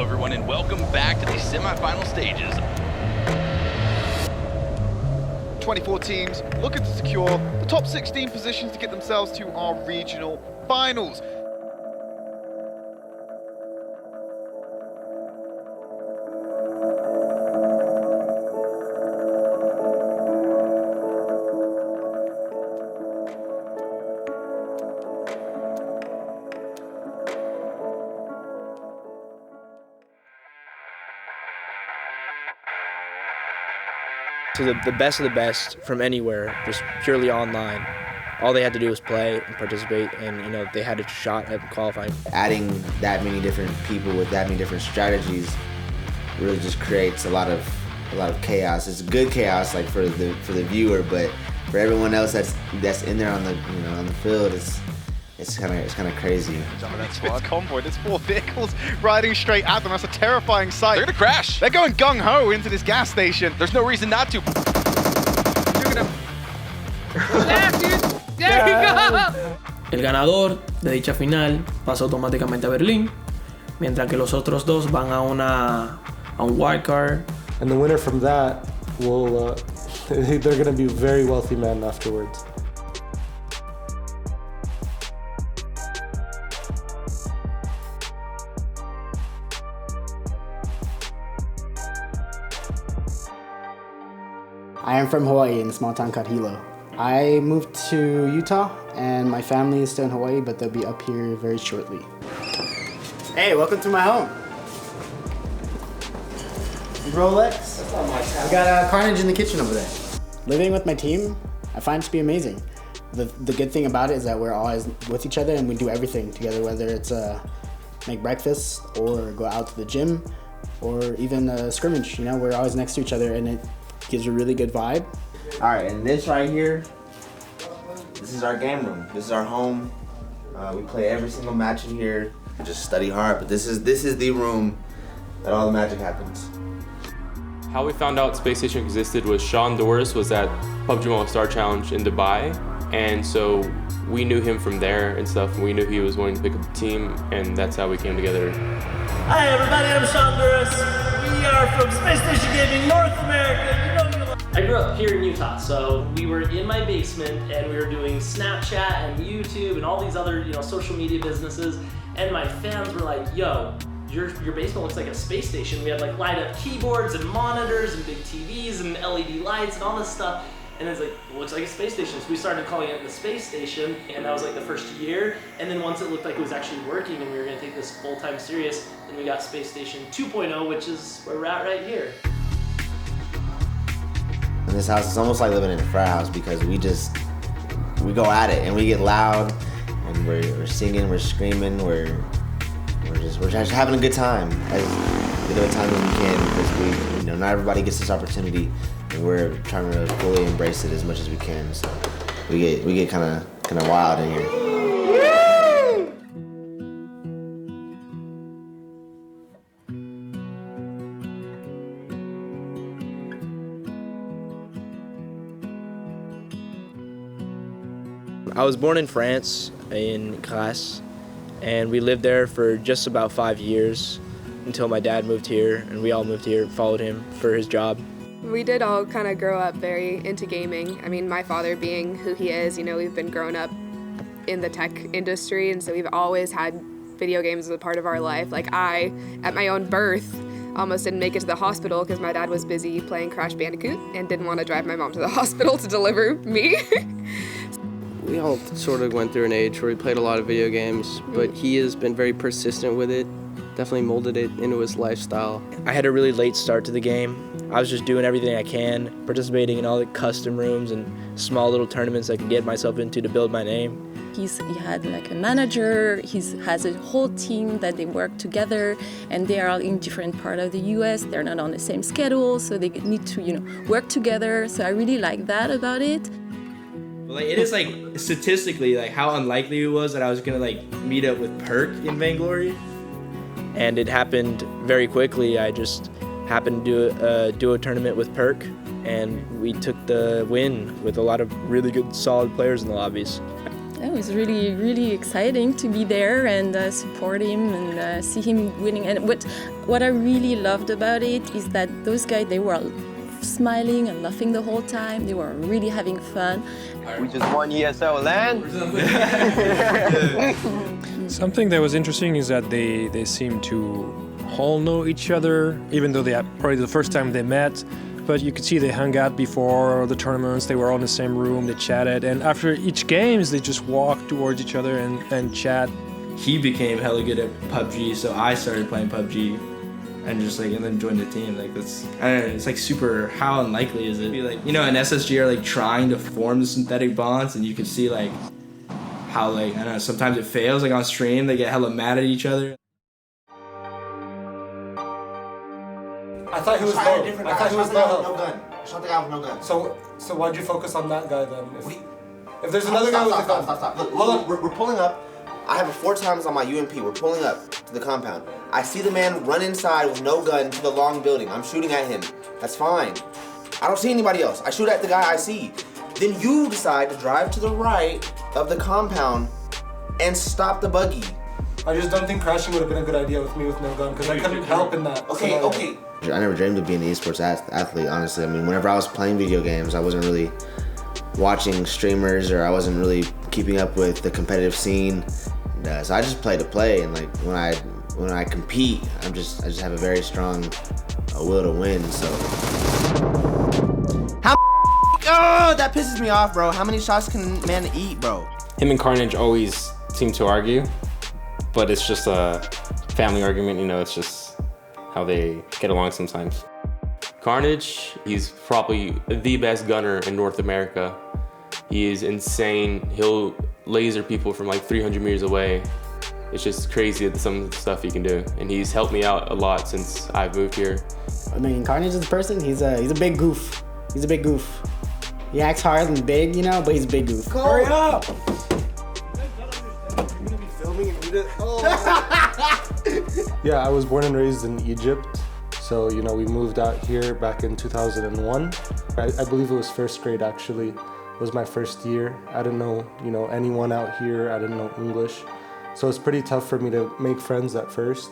Hello everyone and welcome back to the semifinal stages. 24 teams looking to secure the top 16 positions to get themselves to our regional finals. To the best of the best from anywhere, just purely online. All they had to do was play and participate, and they had a shot at qualifying. Adding that many different people with that many different strategies really just creates a lot of chaos. It's good chaos, like for the viewer, but for everyone else that's in there on the field, it's kind of crazy. It's convoy. There's 4 vehicles riding straight at them. That's a terrifying sight. They're gonna crash. They're going gung-ho into this gas station. There's no reason not to. El ganador de dicha final pasa automáticamente a Berlín, mientras que los otros dos van a un wild card. And the winner from that will they're going to be very wealthy men afterwards. I am from Hawaii in the small town called Hilo. I moved to Utah and my family is still in Hawaii, but they'll be up here very shortly. Hey, welcome to my home. Rolex. That's not my town. We got Carnage in the kitchen over there. Living with my team, I find it to be amazing. The good thing about it is that we're always with each other and we do everything together, whether it's make breakfast or go out to the gym or even a scrimmage. We're always next to each other and it gives a really good vibe. All right, and this right here, this is our game room. This is our home. We play every single match in here. We just study hard, but this is the room that all the magic happens. How we found out Space Station existed was Sean Doris was at PUBG Mobile Star Challenge in Dubai, and so we knew him from there and stuff. We knew he was wanting to pick up the team, and that's how we came together. Hi everybody, I'm Sean Doris. We are from Space Station Gaming North America. I grew up here in Utah, so we were in my basement and we were doing Snapchat and YouTube and all these other social media businesses, and my fans were like, yo, your basement looks like a space station. We had like light up keyboards and monitors and big TVs and LED lights and all this stuff, and it's like, it looks like a space station. So we started calling it the space station, and that was like the first year, and then once it looked like it was actually working and we were going to take this full-time serious, then we got Space Station 2.0, which is where we're at right here. In this house, it's almost like living in a frat house because we go at it and we get loud and we're singing, we're screaming, we're just having a good time, as good of a time as we can, because not everybody gets this opportunity and we're trying to fully embrace it as much as we can. So we get kind of wild in here. I was born in France, in Grasse, and we lived there for just about 5 years until my dad moved here, and we all moved here, followed him for his job. We did all kind of grow up very into gaming. I mean, my father being who he is, we've been growing up in the tech industry, and so we've always had video games as a part of our life. Like I, at my own birth, almost didn't make it to the hospital because my dad was busy playing Crash Bandicoot and didn't want to drive my mom to the hospital to deliver me. We all sort of went through an age where we played a lot of video games, but he has been very persistent with it, definitely molded it into his lifestyle. I had a really late start to the game. I was just doing everything I can, participating in all the custom rooms and small little tournaments I could get myself into to build my name. He had like a manager, he has a whole team that they work together, and they are in different parts of the US. They're not on the same schedule, so they need to work together. So I really like that about it. It is statistically how unlikely it was that I was gonna meet up with Perk in Vainglory, and it happened very quickly. I just happened to do a tournament with Perk, and we took the win with a lot of really good, solid players in the lobbies. It was really, really exciting to be there and support him and see him winning. And what I really loved about it is that those guys, they were smiling and laughing the whole time. They were really having fun. We just won ESL LAN. Something that was interesting is that they seem to all know each other, even though they had probably the first time they met. But you could see they hung out before the tournaments, they were all in the same room, they chatted, and after each games, they just walked towards each other and chat. He became hella good at PUBG, so I started playing PUBG and just like, and then joined the team. Like that's, I don't know, it's like super, how unlikely is it? Like, you know, in SSG are like trying to form the synthetic bonds, and you can see like how like, I don't know, sometimes it fails, like on stream, they get hella mad at each other. I thought he was low. I thought he was low. No gun. Shot the guy with no gun. So why'd you focus on that guy then? If there's another guy with a gun. Stop. Look, hold on. We're pulling up. I have it 4 times on my UMP. We're pulling up to the compound. I see the man run inside with no gun to the long building. I'm shooting at him. That's fine. I don't see anybody else. I shoot at the guy I see. Then you decide to drive to the right of the compound and stop the buggy. I just don't think crashing would have been a good idea with me with no gun, because I couldn't help in that. Okay. I never dreamed of being an esports athlete, honestly. I mean, whenever I was playing video games, I wasn't really watching streamers, or I wasn't really keeping up with the competitive scene. And, so I just play to play, and like when I compete, I just have a very strong will to win. So oh, that pisses me off, bro. How many shots can a man eat, bro? Him and Carnage always seem to argue, but it's just a family argument, you know, it's just how they get along sometimes. Carnage, he's probably the best gunner in North America. He is insane. He'll laser people from like 300 meters away. It's just crazy some of the stuff he can do. And he's helped me out a lot since I've moved here. I mean, Carnage is a person, he's a big goof. He's a big goof. He acts hard and big, you know, but he's a big goof. Hurry up! Yeah, I was born and raised in Egypt. So, you know, we moved out here back in 2001. I believe it was first grade, actually. It was my first year. I didn't know, you know, anyone out here. I didn't know English. So it's pretty tough for me to make friends at first.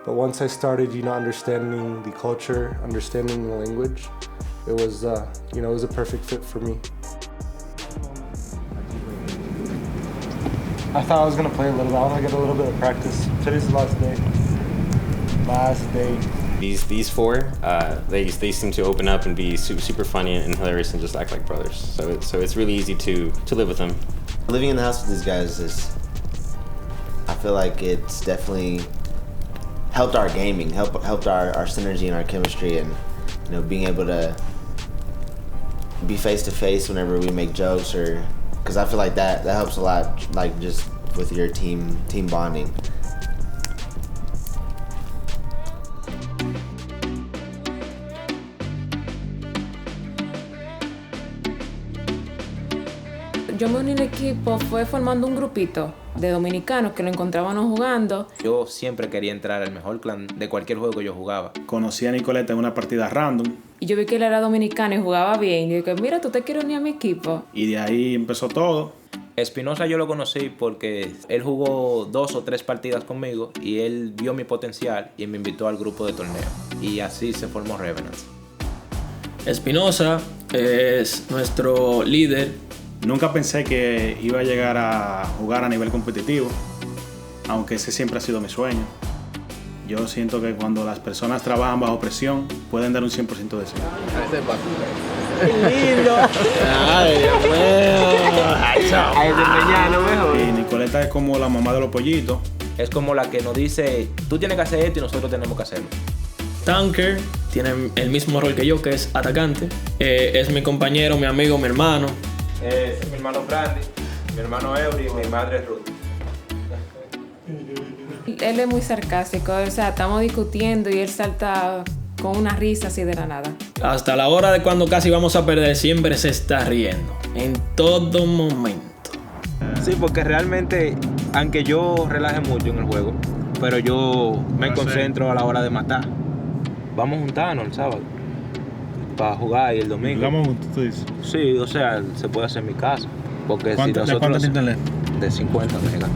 But once I started, you know, understanding the culture, understanding the language, it was, you know, it was a perfect fit for me. I thought I was gonna play a little bit. I want to get a little bit of practice. Today's the last day. Last day. These 4, they seem to open up and be super funny and hilarious and just act like brothers. So it's really easy to live with them. Living in the house with these guys is, I feel like it's definitely helped our gaming, helped our synergy and our chemistry, and you know, being able to be face to face whenever we make jokes, or because I feel like that helps a lot, like just with your team bonding. Yo me uní al equipo fue formando un grupito de dominicanos que lo encontrábamos jugando. Yo siempre quería entrar al mejor clan de cualquier juego que yo jugaba. Conocí a Nicoleta en una partida random. Y yo vi que él era dominicano y jugaba bien. Y dije, mira, tú te quieres unir a mi equipo. Y de ahí empezó todo. Espinosa yo lo conocí porque él jugó 2 o 3 partidas conmigo y él vio mi potencial y me invitó al grupo de torneo. Y así se formó Revenants. Espinosa es nuestro líder. Nunca pensé que iba a llegar a jugar a nivel competitivo, aunque ese siempre ha sido mi sueño. Yo siento que cuando las personas trabajan bajo presión, pueden dar un 100% de sí. ¡Lindo! ¡Ay, Dios mío! Y Nicoleta es como la mamá de los pollitos. Es como la que nos dice, tú tienes que hacer esto y nosotros tenemos que hacerlo. Tanker tiene el mismo rol que yo, que es atacante. Es mi compañero, mi amigo, mi hermano. Es mi hermano Brandy, mi hermano Eury y mi madre Ruth. Él es muy sarcástico, o sea, estamos discutiendo y él salta con una risa así de la nada. Hasta la hora de cuando casi vamos a perder, siempre se está riendo. En todo momento. Sí, porque realmente, aunque yo relaje mucho en el juego, pero yo me concentro a la hora de matar. Vamos a juntarnos el sábado para jugar y el domingo. ¿Jugamos juntos, tú dices? Sí, o sea, se puede hacer en mi casa. Porque si ¿De nosotros... cuánto te de 50 megas.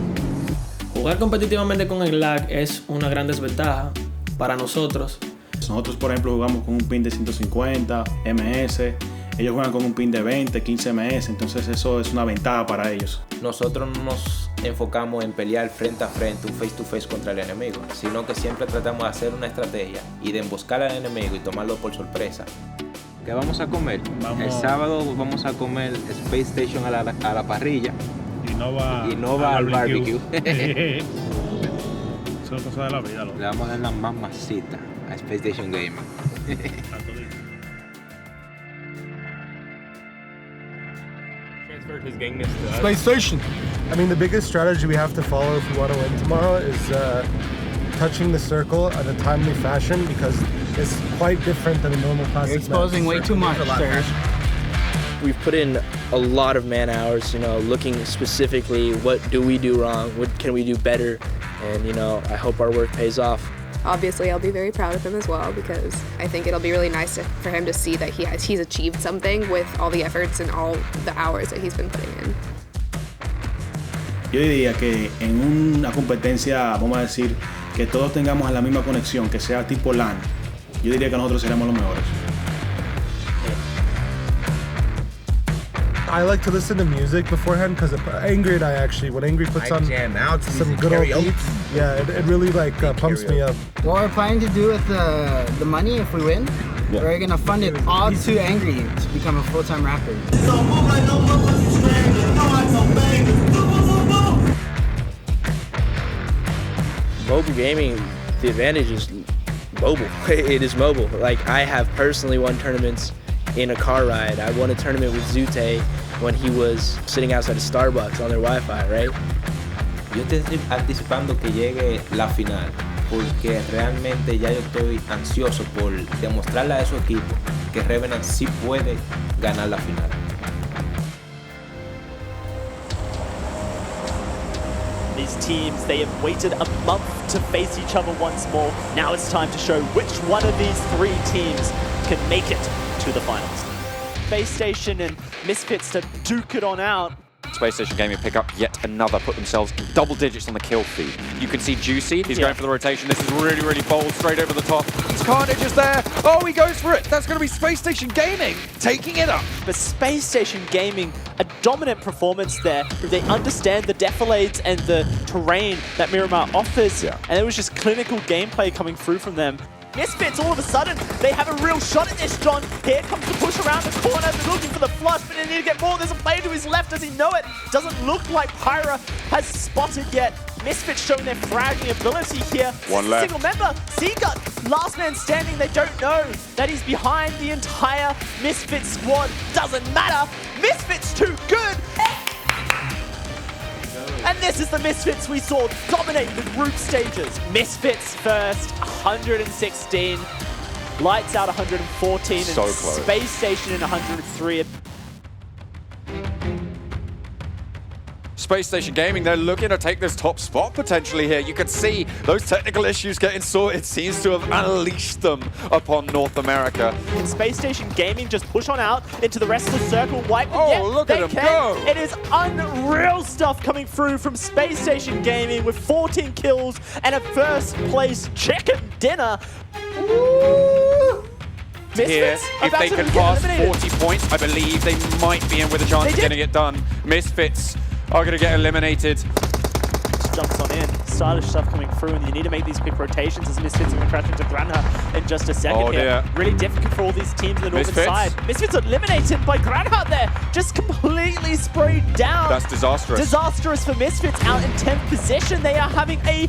Jugar competitivamente con el lag es una gran desventaja para nosotros. Nosotros, por ejemplo, jugamos con un pin de 150 ms. Ellos juegan con un pin de 20, 15 ms, entonces eso es una ventaja para ellos. Nosotros no nos enfocamos en pelear frente a frente, un face to face contra el enemigo, sino que siempre tratamos de hacer una estrategia y de emboscar al enemigo y tomarlo por sorpresa. ¿Qué vamos a comer? El sábado vamos a comer Space Station a la parrilla y no va al barbecue. Eso es cosa de la vida, loco. Le vamos a dar la más masita a Space Station Gaming. Transferred his gangness to us. Space Station. I mean, the biggest strategy we have to follow if we want to win tomorrow is touching the circle in a timely fashion, because it's quite different than a normal classic. You're exposing way too much, sir. We've put in a lot of man hours, looking specifically what do we do wrong, what can we do better, and I hope our work pays off. Obviously, I'll be very proud of him as well, because I think it'll be really nice for him to see that he's achieved something with all the efforts and all the hours that he's been putting in. Yo diría que en una competencia, vamos a decir, que todos tengamos la misma conexión, que sea tipo LAN, yo diría que nosotros seremos los mejores. I like to listen to music beforehand because Angry and I actually, when Angry puts on some good old beats, yeah, it really pumps me up. What we're planning to do with the money if we win, we're gonna fund it all to Angry to become a full-time rapper. Mobile gaming, the advantage is mobile. It is mobile. Like, I have personally won tournaments in a car ride. I won a tournament with Zute when he was sitting outside of Starbucks on their Wi-Fi, right? Yo estoy anticipando que llegue la final, porque realmente ya yo estoy ansioso por demostrarle a esos equipos que Revenant sí puede ganar la final. These teams, they have waited a month to face each other once more. Now it's time to show which one of these three teams can make it to the finals. Space Station and Misfits to duke it on out. Space Station Gaming pick up yet another, put themselves in double digits on the kill feed. You can see Juicy, he's going for the rotation. This is really, really bold, straight over the top. Carnage is there. Oh, he goes for it. That's going to be Space Station Gaming taking it up. But Space Station Gaming, a dominant performance there. They understand the defilades and the terrain that Miramar offers. And it was just clinical gameplay coming through from them. Misfits, all of a sudden, they have a real shot at this, John. Here comes the push around the corner. They're looking for the flush, but they need to get more. There's a player to his left. Does he know it? Doesn't look like Pyra has spotted yet. Misfits showing their fragging ability here. One left. Single member, Seagut, last man standing. They don't know that he's behind the entire Misfits squad. Doesn't matter. Misfits too good. And this is the Misfits we saw dominate the group stages. Misfits first, 116. Lights Out 114. So and close. Space Station in 103. Space Station Gaming, they're looking to take this top spot potentially here. You can see those technical issues getting sorted. Seems to have unleashed them upon North America. Can Space Station Gaming just push on out into the rest of the circle? Wipe them? Oh, Yeah, look they at them can. go. It is unreal stuff coming through from Space Station Gaming with 14 kills and a first place chicken dinner. Here, Misfits if about they to can get pass eliminated. 40 points, I believe they might be in with a chance They of did. getting it done. Misfits are going to get eliminated. Jumps on in. Stylish stuff coming through, and you need to make these quick rotations as Misfits are going to crash into Granha in just a second Oh, here. dear. Really difficult for all these teams on the northern Misfits. side. Misfits are eliminated by Granha there, just completely sprayed down. That's disastrous. Disastrous for Misfits, out in 10th position. They are having a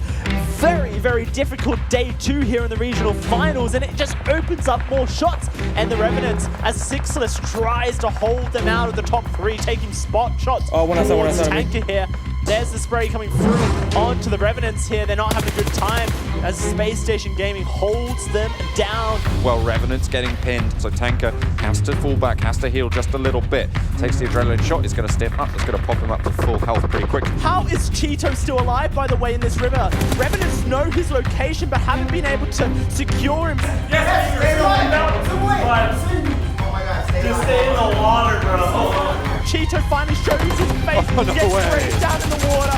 very, very difficult day 2 here in the regional finals, and it just opens up more shots. And the Revenants, as Sixless tries to hold them out of the top 3, taking spot shots towards Tanker here. There's the spray coming through onto the Revenants here. They're not having a good time as Space Station Gaming holds them down. Well, Revenant's getting pinned, so Tanker has to fall back, has to heal just a little bit. Takes the adrenaline shot, is going to step up, it's going to pop him up to full health pretty quick. How is Cheeto still alive, by the way, in this river? Revenants know his location, but haven't been able to secure him. Just stay in the water, bro. Cheeto finally shows his face. Oh, no gets way. straight down in the water.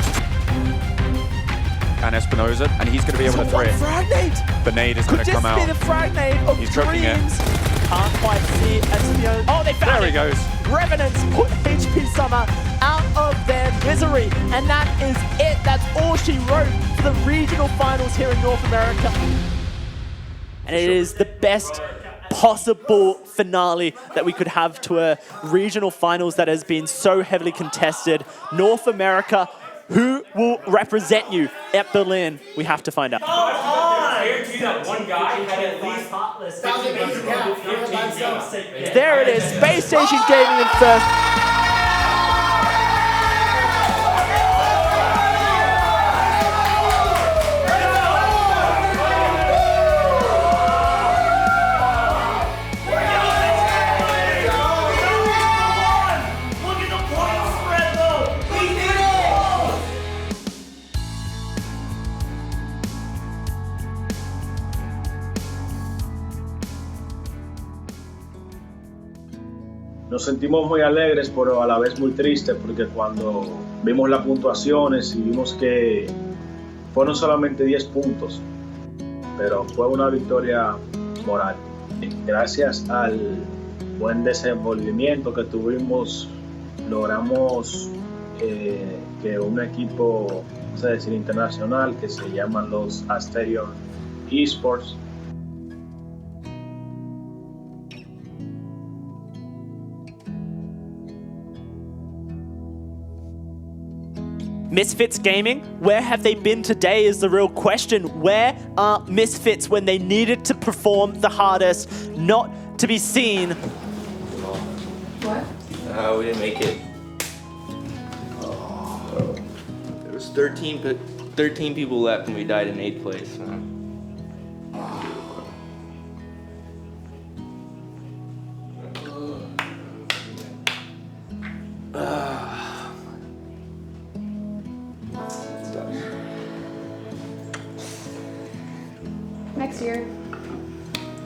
And Espinoza, and he's going to be able to throw it. Fragnate. The nade is going Could to this come be out. the Fragnate of He's choking it. dreams? Can't quite see Espinoza. Oh, they found There it. he goes. Revenants put HP Summer out of their misery. And that is it. That's all she wrote for the regional finals here in North America. And it is the best possible finale that we could have to a regional finals that has been so heavily contested. North America, who will represent you at Berlin? We have to find out. That one guy had at least There it is, Space Station Gaming in first. Nos sentimos muy alegres, pero a la vez muy tristes, porque cuando vimos las puntuaciones y vimos que fueron solamente 10 puntos, pero fue una victoria moral. Gracias al buen desenvolvimiento que tuvimos, logramos que un equipo, vamos a decir, internacional, que se llaman los Asterion Esports, Misfits Gaming, where have they been today is the real question. Where are Misfits when they needed to perform the hardest, not to be seen? What? We didn't make it. There was 13 people left and we died in 8th place. Next year.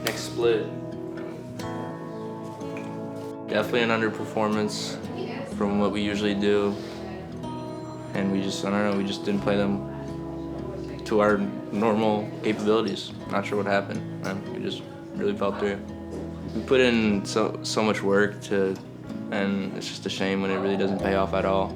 Next split. Definitely an underperformance from what we usually do. And we just, I don't know, we just didn't play them to our normal capabilities. Not sure what happened. We just really fell through. We put in so much work and it's just a shame when it really doesn't pay off at all.